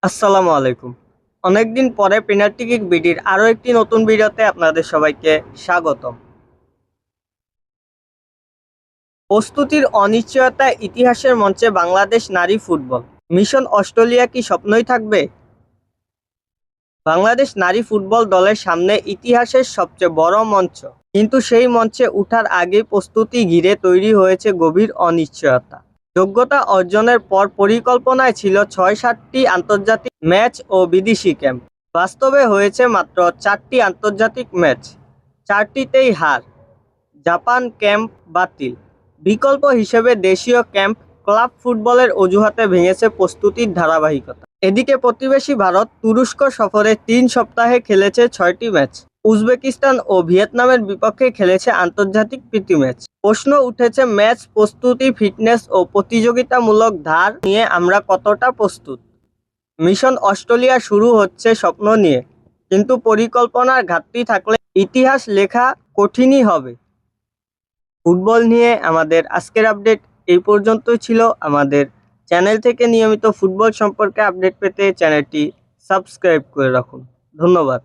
আসসালামু আলাইকুম। অনেকদিন পরে পেনাল্টি কিক বিডির আরও একটি নতুন ভিডিওতে আপনাদের সবাইকে স্বাগতম। প্রস্তুতির অনিশ্চয়তা ইতিহাসের মঞ্চে বাংলাদেশ নারী ফুটবল মিশন অস্ট্রেলিয়া কি স্বপ্নই থাকবে? বাংলাদেশ নারী ফুটবল দলের সামনে ইতিহাসের সবচেয়ে বড় মঞ্চ, কিন্তু সেই মঞ্চে ওঠার আগেই প্রস্তুতি ঘিরে তৈরি হয়েছে গভীর অনিশ্চয়তা। যোগ্যতা অর্জনের পর পরিকল্পনায় ছিল ৬-৭টি আন্তর্জাতিক ম্যাচ ও বিদেশি ক্যাম্প। বাস্তবে হয়েছে মাত্র ৪টি আন্তর্জাতিক ম্যাচ, ৪টিতেই হার। জাপান ক্যাম্প বাতিল, বিকল্প হিসেবে দেশীয় ক্যাম্প। ক্লাব ফুটবলের অজুহাতে ভেঙেছে প্রস্তুতির ধারাবাহিকতা। এদিকে প্রতিবেশী ভারত তুরস্ক সফরে ৩ সপ্তাহে খেলেছে ৬টি ম্যাচ। উজবেকিস্তান ও ভিয়েতনামের বিপক্ষে খেলেছে আন্তর্জাতিক প্রীতি ম্যাচ। প্রশ্ন উঠেছে, ম্যাচ প্রস্তুতি, ফিটনেস ও প্রতিযোগিতামূলক ধার নিয়ে আমরা কতটা প্রস্তুত? মিশন অস্ট্রেলিয়া শুরু হচ্ছে স্বপ্ন নিয়ে, কিন্তু পরিকল্পনার ঘাটতি থাকলে ইতিহাস লেখা কঠিনই হবে। ফুটবল নিয়ে আমাদের আজকের আপডেট এই পর্যন্তই ছিল। আমাদের চ্যানেল থেকে নিয়মিত ফুটবল সম্পর্কে আপডেট পেতে চ্যানেলটি সাবস্ক্রাইব করে রাখুন। ধন্যবাদ।